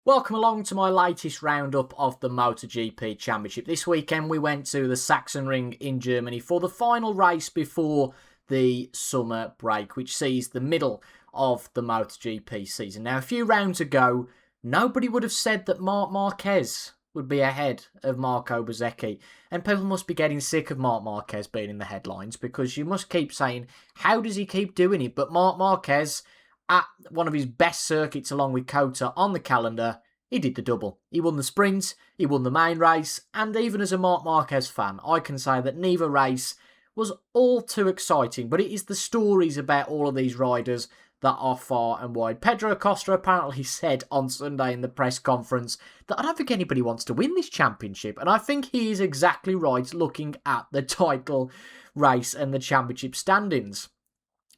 Welcome along to my latest roundup of the MotoGP Championship. This weekend we went to the Sachsenring in Germany for the final race before the summer break, which sees the middle of the MotoGP season. Now, a few rounds ago, nobody would have said that Marc Marquez would be ahead of Marco Bezzecchi. And people must be getting sick of Marc Marquez being in the headlines because you must keep saying, how does he keep doing it? But Marc Marquez, at one of his best circuits along with Kota on the calendar, he did the double. He won the sprint, he won the main race, and even as a Marc Marquez fan, I can say that neither race was all too exciting, but it is the stories about all of these riders that are far and wide. Pedro Acosta apparently said on Sunday in the press conference that I don't think anybody wants to win this championship, and I think he is exactly right looking at the title race and the championship standings.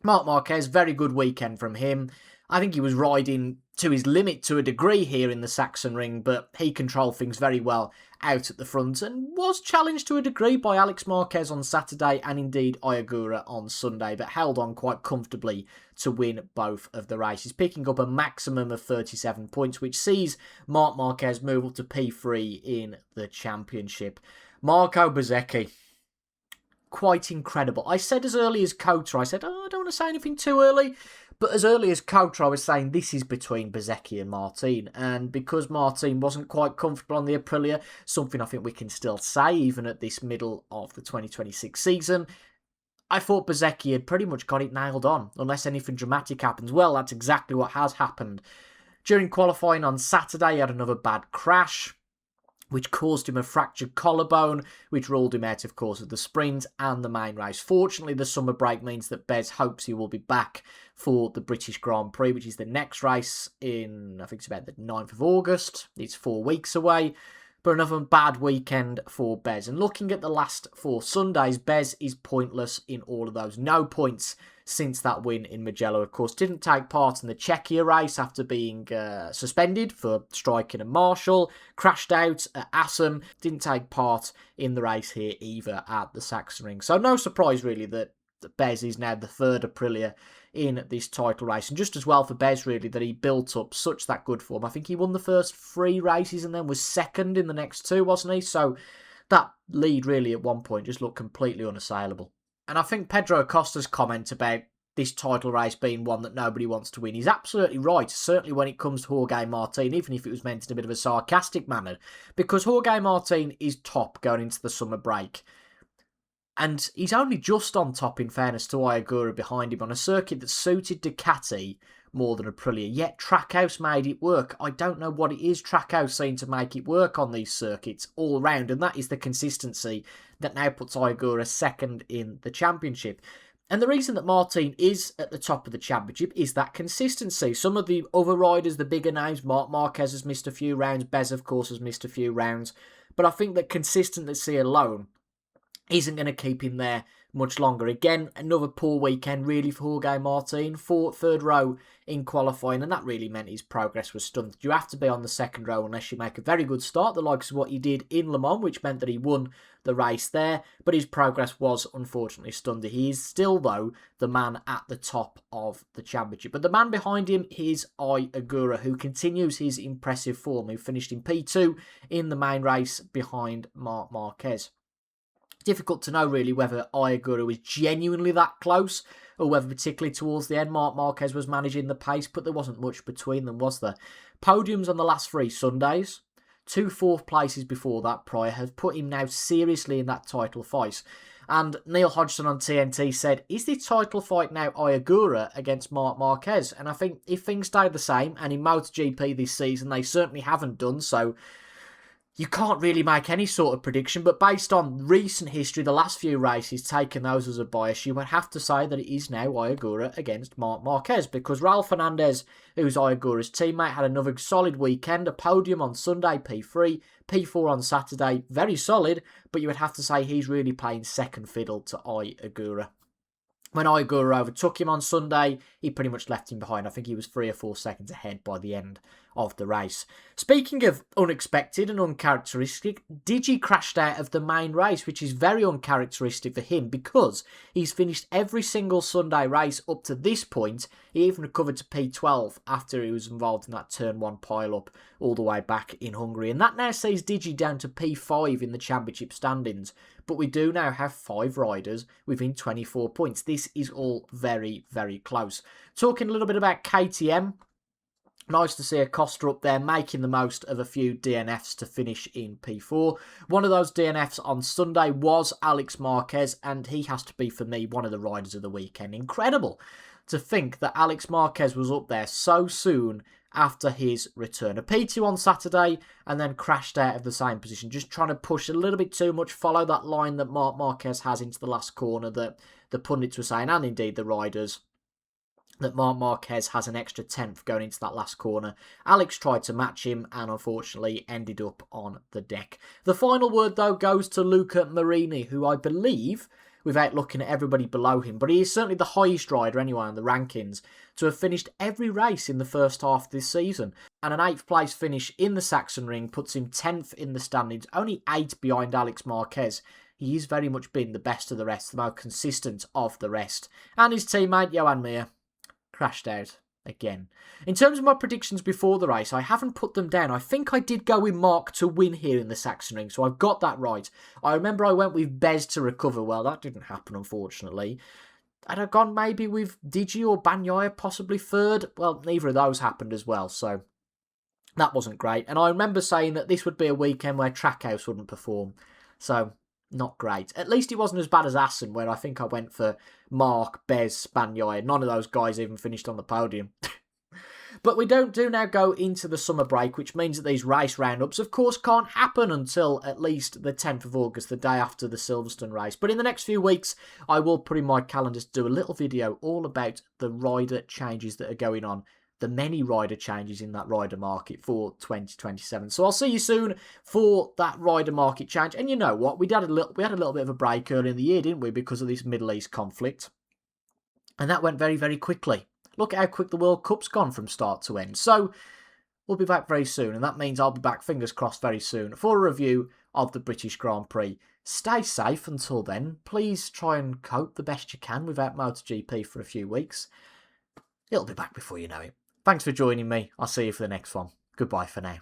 Marc Marquez, very good weekend from him. I think he was riding to his limit to a degree here in the Sachsenring, but he controlled things very well out at the front and was challenged to a degree by Alex Marquez on Saturday and indeed Ai Ogura on Sunday, but held on quite comfortably to win both of the races, picking up a maximum of 37 points, which sees Marc Marquez move up to P3 in the championship. Marco Bezzecchi, quite incredible. I said as early as Kota, I said, I don't want to say anything too early, but as early as Kota, I was saying this is between Bezzecchi and Martin, and because Martin wasn't quite comfortable on the Aprilia, something I think we can still say even at this middle of the 2026 season, I thought Bezzecchi had pretty much got it nailed on, unless anything dramatic happens. Well, that's exactly what has happened. During qualifying on Saturday, he had another bad crash, which caused him a fractured collarbone, which ruled him out, of course, of the sprint and the main race. Fortunately, the summer break means that Bez hopes he will be back for the British Grand Prix, which is the next race in, I think it's about the 9th of August. It's 4 weeks away. But another bad weekend for Bez. And looking at the last 4 Sundays, Bez is pointless in all of those. No points since that win in Mugello. Of course, didn't take part in the Czechia race after being suspended for striking a marshal. Crashed out at Assen. Didn't take part in the race here either at the Sachsenring. So no surprise really that Bez is now the third Aprilia in this title race, and just as well for Bez really that he built up such that good form. I think he won the first 3 races and then was second in the next 2, wasn't he? So that lead really at one point just looked completely unassailable. And I think Pedro Acosta's comment about this title race being one that nobody wants to win is absolutely right, certainly when it comes to Jorge Martin, even if it was meant in a bit of a sarcastic manner, because Jorge Martin is top going into the summer break. And he's only just on top, in fairness to Ai Ogura behind him, on a circuit that suited Ducati more than Aprilia. Yet Trackhouse made it work. I don't know what it is Trackhouse seem to make it work on these circuits all round, and that is the consistency that now puts Ai Ogura second in the championship. And the reason that Martin is at the top of the championship is that consistency. Some of the other riders, the bigger names, Marc Marquez has missed a few rounds, Bez of course has missed a few rounds, but I think that consistency alone isn't going to keep him there much longer. Again, another poor weekend really for Jorge Martin. 3rd row in qualifying, and that really meant his progress was stunted. You have to be on the 2nd row unless you make a very good start, the likes of what he did in Le Mans, which meant that he won the race there, but his progress was unfortunately stunted. He is still, though, the man at the top of the championship. But the man behind him is Ai Ogura, who continues his impressive form, who finished in P2 in the main race behind Marc Marquez. Difficult to know really whether Ai Ogura was genuinely that close or whether particularly towards the end Marc Marquez was managing the pace, but there wasn't much between them, was there? Podiums on the last 3 Sundays, 2 4th places before that prior, have put him now seriously in that title fight. And Neil Hodgson on TNT said, is the title fight now Ai Ogura against Marc Marquez? And I think if things stay the same, and in MotoGP this season they certainly haven't done so, you can't really make any sort of prediction, but based on recent history, the last few races, taking those as a bias, you would have to say that it is now Ai Ogura against Marc Marquez, because Raul Fernandez, who's Ai Ogura's teammate, had another solid weekend, a podium on Sunday, P3, P4 on Saturday, very solid, but you would have to say he's really playing second fiddle to Ai Ogura. When Ai Ogura overtook him on Sunday, he pretty much left him behind. I think he was 3 or 4 seconds ahead by the end of the race. Speaking of unexpected and uncharacteristic, Digi crashed out of the main race, which is very uncharacteristic for him because he's finished every single Sunday race up to this point. He even recovered to P12 after he was involved in that Turn 1 pile-up all the way back in Hungary. And that now sees Digi down to P5 in the championship standings. But we do now have 5 riders within 24 points. This is all very, very close. Talking a little bit about KTM. Nice to see Acosta up there making the most of a few DNFs to finish in P4. One of those DNFs on Sunday was Alex Marquez, and he has to be, for me, one of the riders of the weekend. Incredible to think that Alex Marquez was up there so soon after his return. A P2 on Saturday and then crashed out of the same position. Just trying to push a little bit too much, follow that line that Marc Marquez has into the last corner that the pundits were saying, and indeed the riders, that Marc Marquez has an extra 10th going into that last corner. Alex tried to match him and unfortunately ended up on the deck. The final word, though, goes to Luca Marini, who I believe, without looking at everybody below him, but he is certainly the highest rider anyway on the rankings to have finished every race in the first half of this season. And an 8th place finish in the Sachsenring puts him 10th in the standings, only 8 behind Alex Marquez. He's very much been the best of the rest, the most consistent of the rest. And his teammate, Johan Mir, crashed out again. In terms of my predictions before the race, I haven't put them down. I think I did go with Marc to win here in the Sachsenring, so I've got that right. I remember I went with Bez to recover. Well, that didn't happen, unfortunately. I'd have gone maybe with Digi or Bagnaia, possibly third. Well, neither of those happened as well, so that wasn't great. And I remember saying that this would be a weekend where Trackhouse wouldn't perform, so not great. At least it wasn't as bad as Assen, where I think I went for Marc, Bez, Bagnaia. None of those guys even finished on the podium. But we do now go into the summer break, which means that these race roundups, of course, can't happen until at least the 10th of August, the day after the Silverstone race. But in the next few weeks, I will put in my calendar to do a little video all about the rider changes that are going on, the many rider changes in that rider market for 2027. So I'll see you soon for that rider market change. And you know what? We had a little bit of a break early in the year, didn't we, because of this Middle East conflict. And that went very, very quickly. Look at how quick the World Cup's gone from start to end. So we'll be back very soon, and that means I'll be back, fingers crossed, very soon for a review of the British Grand Prix. Stay safe until then. Please try and cope the best you can without MotoGP for a few weeks. It'll be back before you know it. Thanks for joining me. I'll see you for the next one. Goodbye for now.